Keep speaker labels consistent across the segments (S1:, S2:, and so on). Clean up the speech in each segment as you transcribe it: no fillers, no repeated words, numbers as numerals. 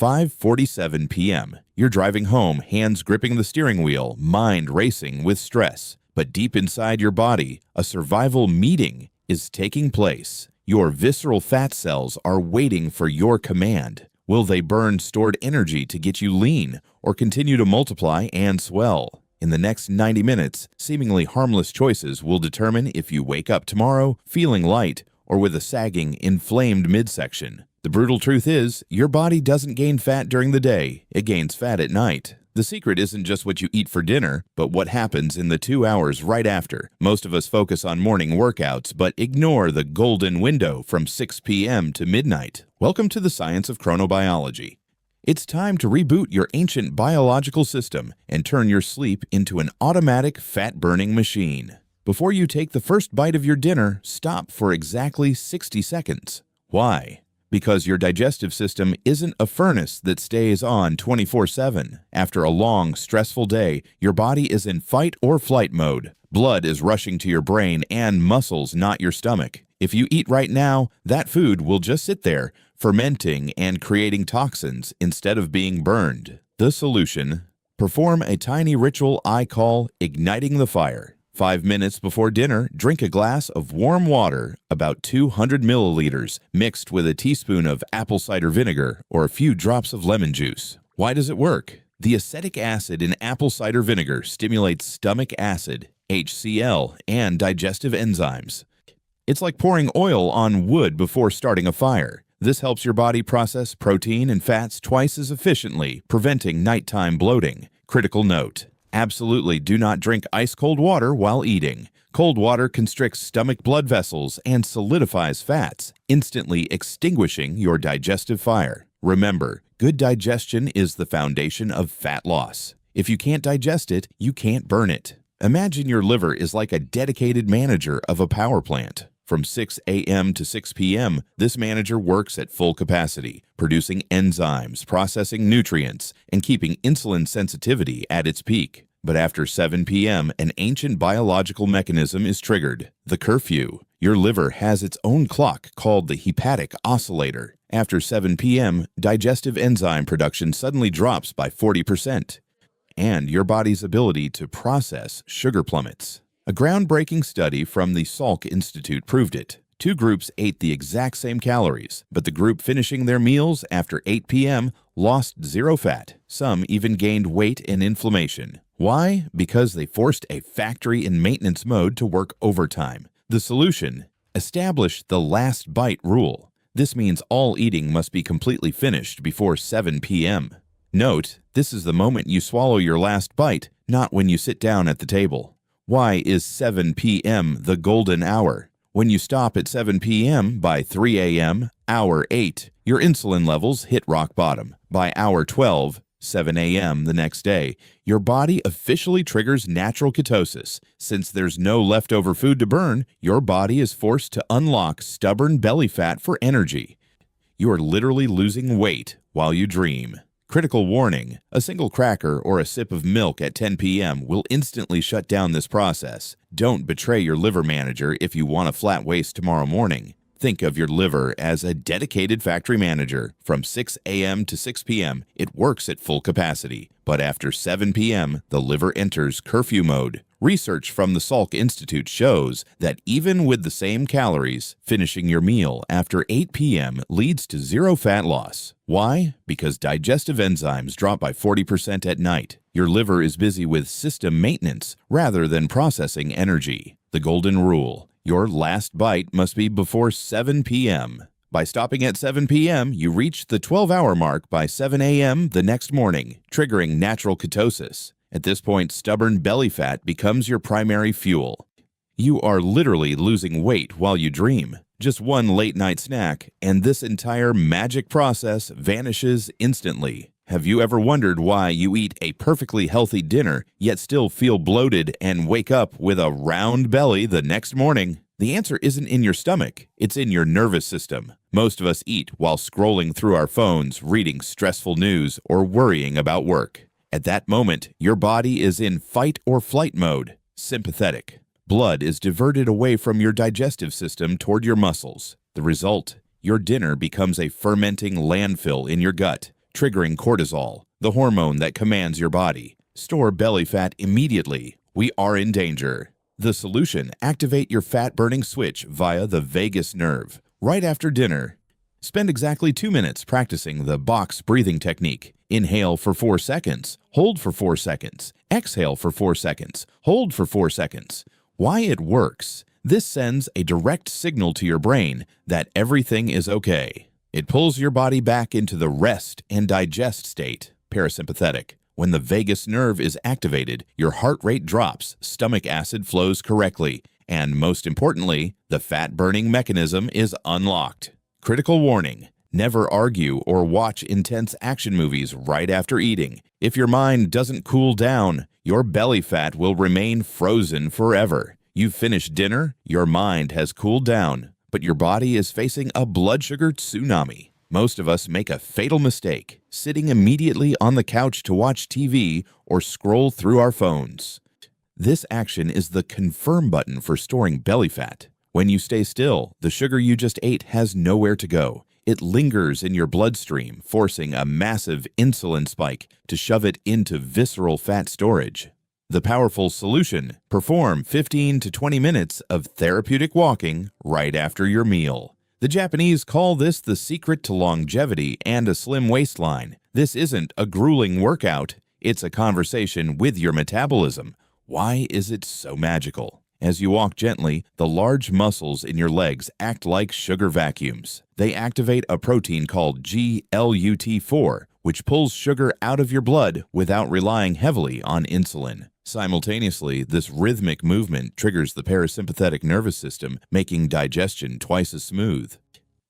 S1: 5:47 p.m. You're driving home, hands gripping the steering wheel, mind racing with stress. But deep inside your body, a survival meeting is taking place. Your visceral fat cells are waiting for your command. Will they burn stored energy to get you lean or continue to multiply and swell? In the next 90 minutes, seemingly harmless choices will determine if you wake up tomorrow feeling light or with a sagging, inflamed midsection. The brutal truth is, your body doesn't gain fat during the day, it gains fat at night. The secret isn't just what you eat for dinner, but what happens in the 2 hours right after. Most of us focus on morning workouts, but ignore the golden window from 6 p.m. to midnight. Welcome to the science of chronobiology. It's time to reboot your ancient biological system and turn your sleep into an automatic fat-burning machine. Before you take the first bite of your dinner, stop for exactly 60 seconds. Why? Because your digestive system isn't a furnace that stays on 24/7. After a long, stressful day, your body is in fight or flight mode. Blood is rushing to your brain and muscles, not your stomach. If you eat right now, that food will just sit there, fermenting and creating toxins instead of being burned. The solution? Perform a tiny ritual I call igniting the fire. 5 minutes before dinner, drink a glass of warm water, about 200 milliliters, mixed with a teaspoon of apple cider vinegar or a few drops of lemon juice. Why does it work? The acetic acid in apple cider vinegar stimulates stomach acid, HCl, and digestive enzymes. It's like pouring oil on wood before starting a fire. This helps your body process protein and fats twice as efficiently, preventing nighttime bloating. Critical note: absolutely do not drink ice-cold water while eating. Cold water constricts stomach blood vessels and solidifies fats, instantly extinguishing your digestive fire. Remember, good digestion is the foundation of fat loss. If you can't digest it, you can't burn it. Imagine your liver is like a dedicated manager of a power plant. From 6 a.m. to 6 p.m., this manager works at full capacity, producing enzymes, processing nutrients, and keeping insulin sensitivity at its peak. But after 7 p.m., an ancient biological mechanism is triggered: the curfew. Your liver has its own clock called the hepatic oscillator. After 7 p.m., digestive enzyme production suddenly drops by 40%, and your body's ability to process sugar plummets. A groundbreaking study from the Salk Institute proved it. 2 groups ate the exact same calories, but the group finishing their meals after 8 p.m. lost 0 fat. Some even gained weight and inflammation. Why? Because they forced a factory in maintenance mode to work overtime. The solution? Establish the last bite rule. This means all eating must be completely finished before 7 p.m. Note, this is the moment you swallow your last bite, not when you sit down at the table. Why is 7 p.m. the golden hour? When you stop at 7 p.m., by 3 a.m., hour 8, your insulin levels hit rock bottom. By hour 12, 7 a.m. the next day, your body officially triggers natural ketosis. Since there's no leftover food to burn, your body is forced to unlock stubborn belly fat for energy. You are literally losing weight while you dream. Critical warning: a single cracker or a sip of milk at 10 p.m. will instantly shut down this process. Don't betray your liver manager if you want a flat waist tomorrow morning. Think of your liver as a dedicated factory manager. From 6 a.m. to 6 p.m., it works at full capacity. But after 7 p.m., the liver enters curfew mode. Research from the Salk Institute shows that even with the same calories, finishing your meal after 8 p.m. leads to 0 fat loss. Why? Because digestive enzymes drop by 40% at night. Your liver is busy with system maintenance rather than processing energy. The golden rule: your last bite must be before 7 p.m. By stopping at 7 p.m., you reach the 12-hour mark by 7 a.m. the next morning, triggering natural ketosis. At this point, stubborn belly fat becomes your primary fuel. You are literally losing weight while you dream. Just one late-night snack, and this entire magic process vanishes instantly. Have you ever wondered why you eat a perfectly healthy dinner, yet still feel bloated and wake up with a round belly the next morning? The answer isn't in your stomach, it's in your nervous system. Most of us eat while scrolling through our phones, reading stressful news, or worrying about work. At that moment, your body is in fight or flight mode, sympathetic. Blood is diverted away from your digestive system toward your muscles. The result? Your dinner becomes a fermenting landfill in your gut. triggering cortisol, the hormone that commands your body. Store belly fat immediately. We are in danger. The solution: activate your fat-burning switch via the vagus nerve. Right after dinner, spend exactly 2 minutes practicing the box breathing technique. Inhale for 4 seconds, hold for 4 seconds, exhale for 4 seconds, hold for 4 seconds. Why it works: this sends a direct signal to your brain that everything is okay. It pulls your body back into the rest and digest state, parasympathetic. When the vagus nerve is activated, your heart rate drops, stomach acid flows correctly, and most importantly, the fat-burning mechanism is unlocked. Critical warning: never argue or watch intense action movies right after eating. If your mind doesn't cool down, your belly fat will remain frozen forever. You've finished dinner, your mind has cooled down, but your body is facing a blood sugar tsunami. Most of us make a fatal mistake, sitting immediately on the couch to watch TV or scroll through our phones. This action is the confirm button for storing belly fat. When you stay still, the sugar you just ate has nowhere to go. It lingers in your bloodstream, forcing a massive insulin spike to shove it into visceral fat storage. The powerful solution: perform 15 to 20 minutes of therapeutic walking right after your meal. The Japanese call this the secret to longevity and a slim waistline. This isn't a grueling workout, it's a conversation with your metabolism. Why is it so magical? As you walk gently, the large muscles in your legs act like sugar vacuums. They activate a protein called GLUT4, which pulls sugar out of your blood without relying heavily on insulin. Simultaneously, this rhythmic movement triggers the parasympathetic nervous system, making digestion twice as smooth.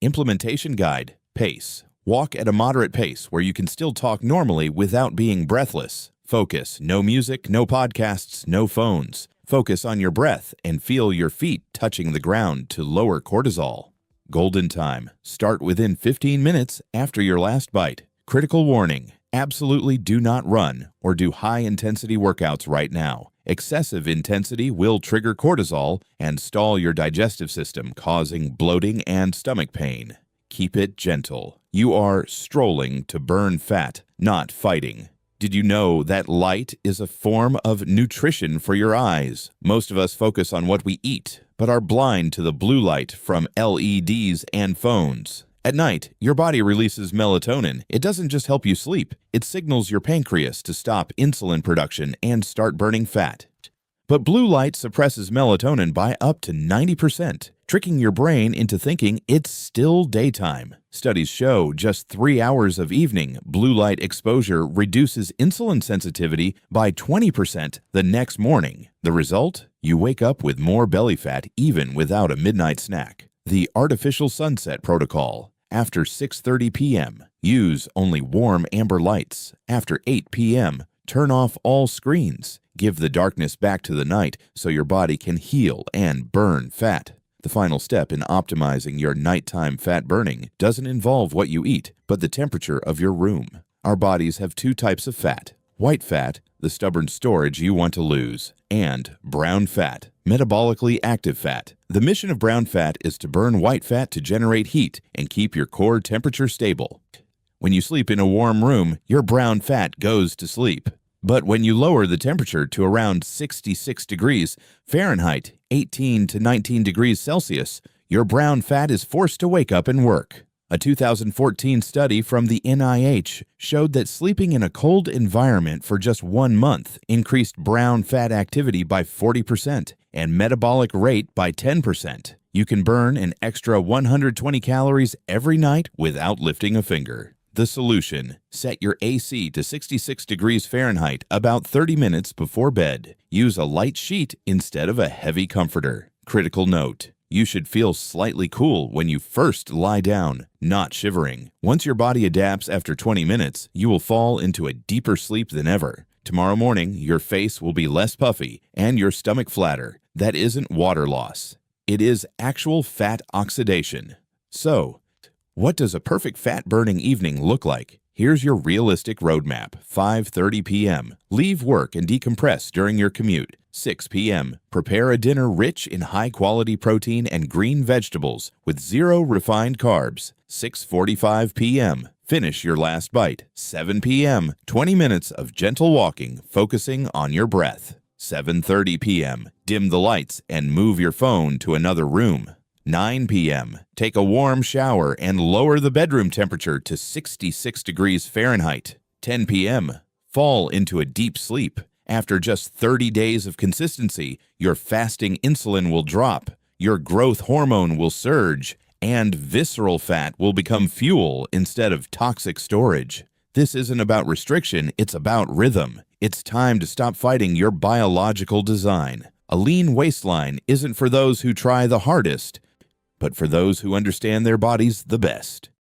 S1: Implementation guide: pace. Walk at a moderate pace where you can still talk normally without being breathless. Focus: no music, no podcasts, no phones. Focus on your breath and feel your feet touching the ground to lower cortisol. Golden time: start within 15 minutes after your last bite. Critical warning: absolutely do not run or do high-intensity workouts right now. Excessive intensity will trigger cortisol and stall your digestive system, causing bloating and stomach pain. Keep it gentle. You are strolling to burn fat, not fighting. Did you know that light is a form of nutrition for your eyes? Most of us focus on what we eat, but are blind to the blue light from LEDs and phones. At night, your body releases melatonin. It doesn't just help you sleep, it signals your pancreas to stop insulin production and start burning fat. But blue light suppresses melatonin by up to 90%, tricking your brain into thinking it's still daytime. Studies show just 3 hours of evening blue light exposure reduces insulin sensitivity by 20% the next morning. The result? You wake up with more belly fat even without a midnight snack. The artificial sunset protocol. After 6:30 p.m., use only warm amber lights. After 8 p.m., turn off all screens. Give the darkness back to the night so your body can heal and burn fat. The final step in optimizing your nighttime fat burning doesn't involve what you eat, but the temperature of your room. Our bodies have 2 types of fat: white fat, the stubborn storage you want to lose, and brown fat, metabolically active fat. The mission of brown fat is to burn white fat to generate heat and keep your core temperature stable. When you sleep in a warm room, your brown fat goes to sleep. But when you lower the temperature to around 66 degrees Fahrenheit, 18 to 19 degrees Celsius, your brown fat is forced to wake up and work. A 2014 study from the NIH showed that sleeping in a cold environment for just 1 month increased brown fat activity by 40% and metabolic rate by 10%. You can burn an extra 120 calories every night without lifting a finger. The solution: set your AC to 66 degrees Fahrenheit about 30 minutes before bed. Use a light sheet instead of a heavy comforter. Critical note: you should feel slightly cool when you first lie down, not shivering. Once your body adapts after 20 minutes, you will fall into a deeper sleep than ever. Tomorrow morning, your face will be less puffy and your stomach flatter. That isn't water loss. It is actual fat oxidation. So, what does a perfect fat-burning evening look like? Here's your realistic roadmap. 5:30 p.m. Leave work and decompress during your commute. 6 p.m. Prepare a dinner rich in high-quality protein and green vegetables with 0 refined carbs. 6:45 p.m. Finish your last bite. 7 p.m., 20 minutes of gentle walking, focusing on your breath. 7:30 p.m., dim the lights and move your phone to another room. 9 p.m., take a warm shower and lower the bedroom temperature to 66 degrees Fahrenheit. 10 p.m., fall into a deep sleep. After just 30 days of consistency, your fasting insulin will drop, your growth hormone will surge, and visceral fat will become fuel instead of toxic storage. This isn't about restriction, it's about rhythm. It's time to stop fighting your biological design. A lean waistline isn't for those who try the hardest, but for those who understand their bodies the best.